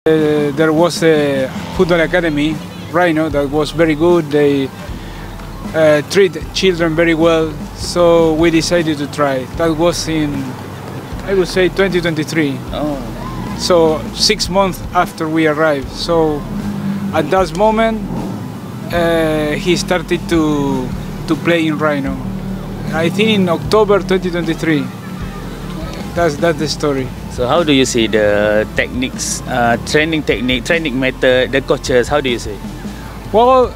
There was a football academy, Rhino, that was very good. They treat children very well, so we decided to try. That was in, I would say, 2023. Oh. So 6 months after we arrived. So at that moment, he started to play in Rhino. I think in October 2023. That's the story. So how do you see the techniques, training technique, training method, the coaches? How do you see? Well,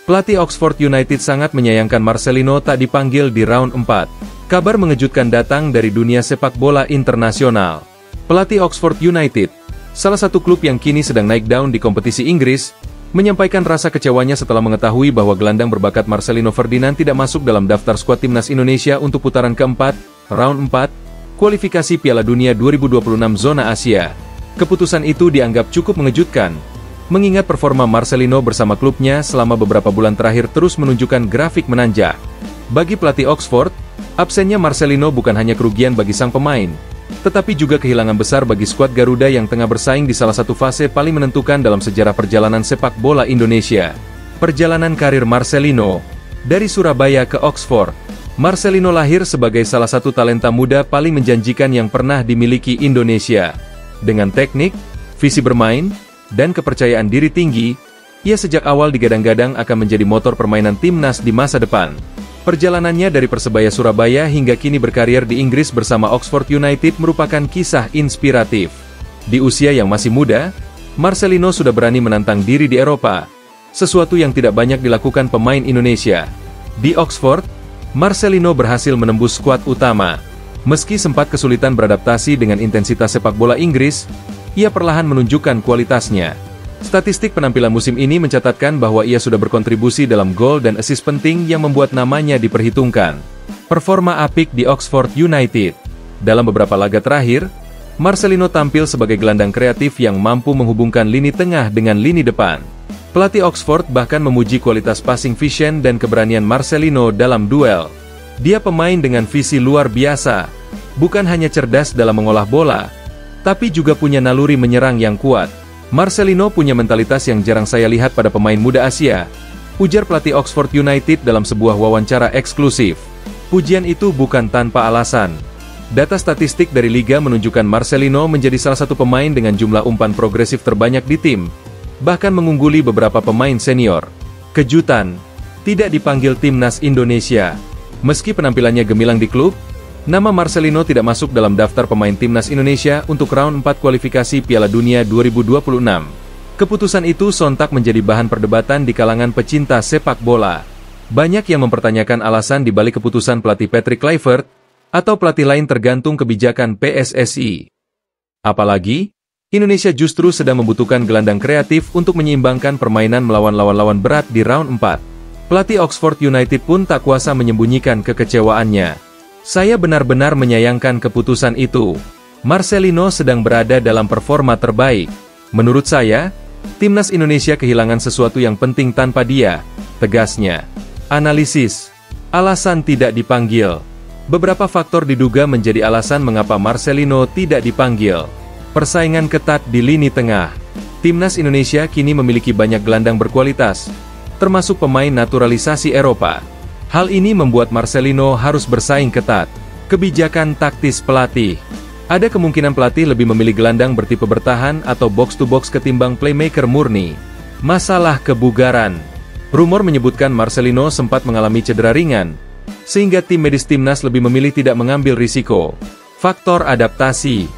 Pelatih Oxford United sangat menyayangkan Marcelino tak dipanggil di round 4. Kabar mengejutkan datang dari dunia sepak bola internasional. Pelatih Oxford United, salah satu klub yang kini sedang naik daun di kompetisi Inggris, menyampaikan rasa kecewanya setelah mengetahui bahwa gelandang berbakat Marcelino Ferdinand tidak masuk dalam daftar skuad timnas Indonesia untuk putaran keempat, round 4, kualifikasi Piala Dunia 2026 zona Asia. Keputusan itu dianggap cukup mengejutkan, mengingat performa Marcelino bersama klubnya selama beberapa bulan terakhir terus menunjukkan grafik menanjak. Bagi pelatih Oxford, absennya Marcelino bukan hanya kerugian bagi sang pemain, tetapi juga kehilangan besar bagi skuad Garuda yang tengah bersaing di salah satu fase paling menentukan dalam sejarah perjalanan sepak bola Indonesia. Perjalanan karir Marcelino dari Surabaya ke Oxford. Marcelino lahir sebagai salah satu talenta muda paling menjanjikan yang pernah dimiliki Indonesia. Dengan teknik, visi bermain, dan kepercayaan diri tinggi, ia sejak awal digadang-gadang akan menjadi motor permainan timnas di masa depan. Perjalanannya dari Persebaya Surabaya hingga kini berkarir di Inggris bersama Oxford United merupakan kisah inspiratif. Di usia yang masih muda, Marcelino sudah berani menantang diri di Eropa, sesuatu yang tidak banyak dilakukan pemain Indonesia. Di Oxford, Marcelino berhasil menembus skuad utama. Meski sempat kesulitan beradaptasi dengan intensitas sepak bola Inggris, ia perlahan menunjukkan kualitasnya. Statistik penampilan musim ini mencatatkan bahwa ia sudah berkontribusi dalam gol dan assist penting yang membuat namanya diperhitungkan. Performa apik di Oxford United. Dalam beberapa laga terakhir, Marcelino tampil sebagai gelandang kreatif yang mampu menghubungkan lini tengah dengan lini depan. Pelatih Oxford bahkan memuji kualitas passing vision dan keberanian Marcelino dalam duel. Dia pemain dengan visi luar biasa, bukan hanya cerdas dalam mengolah bola, tapi juga punya naluri menyerang yang kuat. Marcelino punya mentalitas yang jarang saya lihat pada pemain muda Asia, ujar pelatih Oxford United dalam sebuah wawancara eksklusif. Pujian itu bukan tanpa alasan. Data statistik dari Liga menunjukkan Marcelino menjadi salah satu pemain dengan jumlah umpan progresif terbanyak di tim, bahkan mengungguli beberapa pemain senior. Kejutan, tidak dipanggil timnas Indonesia. Meski penampilannya gemilang di klub, nama Marcelino tidak masuk dalam daftar pemain timnas Indonesia untuk round 4 kualifikasi Piala Dunia 2026. Keputusan itu sontak menjadi bahan perdebatan di kalangan pecinta sepak bola. Banyak yang mempertanyakan alasan di balik keputusan pelatih Patrick Kluivert, atau pelatih lain tergantung kebijakan PSSI. Apalagi, Indonesia justru sedang membutuhkan gelandang kreatif untuk menyeimbangkan permainan melawan lawan-lawan berat di round 4. Pelatih Oxford United pun tak kuasa menyembunyikan kekecewaannya. Saya benar-benar menyayangkan keputusan itu. Marcelino sedang berada dalam performa terbaik. Menurut saya, timnas Indonesia kehilangan sesuatu yang penting tanpa dia, tegasnya. Analisis. Alasan tidak dipanggil. Beberapa faktor diduga menjadi alasan mengapa Marcelino tidak dipanggil. Persaingan ketat di lini tengah. Timnas Indonesia kini memiliki banyak gelandang berkualitas, termasuk pemain naturalisasi Eropa. Hal ini membuat Marcelino harus bersaing ketat. Kebijakan taktis pelatih. Ada kemungkinan pelatih lebih memilih gelandang bertipe bertahan atau box-to-box ketimbang playmaker murni. Masalah kebugaran. Rumor menyebutkan Marcelino sempat mengalami cedera ringan, sehingga tim medis timnas lebih memilih tidak mengambil risiko. Faktor adaptasi.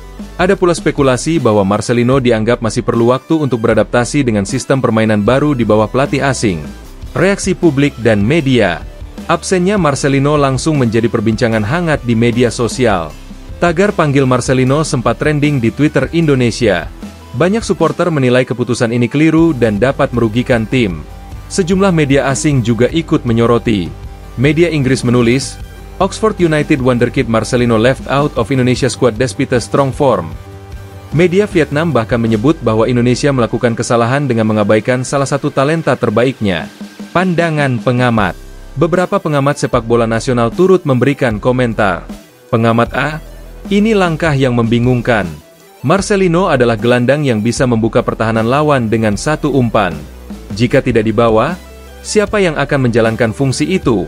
Ada pula spekulasi bahwa Marcelino dianggap masih perlu waktu untuk beradaptasi dengan sistem permainan baru di bawah pelatih asing. Reaksi publik dan media. Absennya Marcelino langsung menjadi perbincangan hangat di media sosial. Tagar panggil Marcelino sempat trending di Twitter Indonesia. Banyak supporter menilai keputusan ini keliru dan dapat merugikan tim. Sejumlah media asing juga ikut menyoroti. Media Inggris menulis, Oxford United wonderkid Marcelino left out of Indonesia squad despite strong form. Media Vietnam bahkan menyebut bahwa Indonesia melakukan kesalahan dengan mengabaikan salah satu talenta terbaiknya. Pandangan pengamat. Beberapa pengamat sepak bola nasional turut memberikan komentar. Pengamat A, ini langkah yang membingungkan. Marcelino adalah gelandang yang bisa membuka pertahanan lawan dengan satu umpan. Jika tidak dibawa, siapa yang akan menjalankan fungsi itu?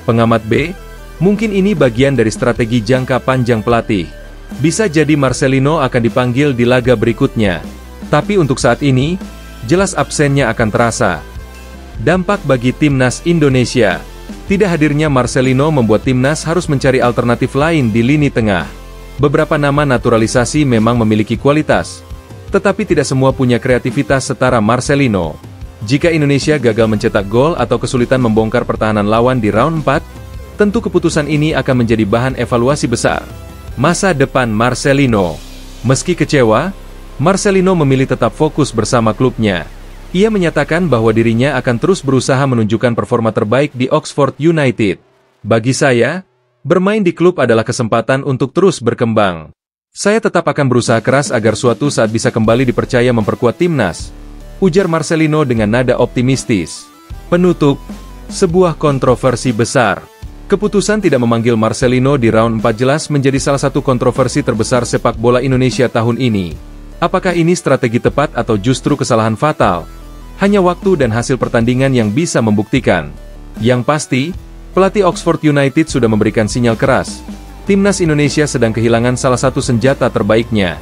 Pengamat B, mungkin ini bagian dari strategi jangka panjang pelatih. Bisa jadi Marcelino akan dipanggil di laga berikutnya. Tapi untuk saat ini, jelas absennya akan terasa. Dampak bagi timnas Indonesia. Tidak hadirnya Marcelino membuat timnas harus mencari alternatif lain di lini tengah. Beberapa nama naturalisasi memang memiliki kualitas, tetapi tidak semua punya kreativitas setara Marcelino. Jika Indonesia gagal mencetak gol atau kesulitan membongkar pertahanan lawan di round 4, tentu keputusan ini akan menjadi bahan evaluasi besar. Masa depan Marcelino. Meski kecewa, Marcelino memilih tetap fokus bersama klubnya. Ia menyatakan bahwa dirinya akan terus berusaha menunjukkan performa terbaik di Oxford United. Bagi saya, bermain di klub adalah kesempatan untuk terus berkembang. Saya tetap akan berusaha keras agar suatu saat bisa kembali dipercaya memperkuat timnas, ujar Marcelino dengan nada optimistis. Penutup, sebuah kontroversi besar. Keputusan tidak memanggil Marcelino di round 4 jelas menjadi salah satu kontroversi terbesar sepak bola Indonesia tahun ini. Apakah ini strategi tepat atau justru kesalahan fatal? Hanya waktu dan hasil pertandingan yang bisa membuktikan. Yang pasti, pelatih Oxford United sudah memberikan sinyal keras. Timnas Indonesia sedang kehilangan salah satu senjata terbaiknya.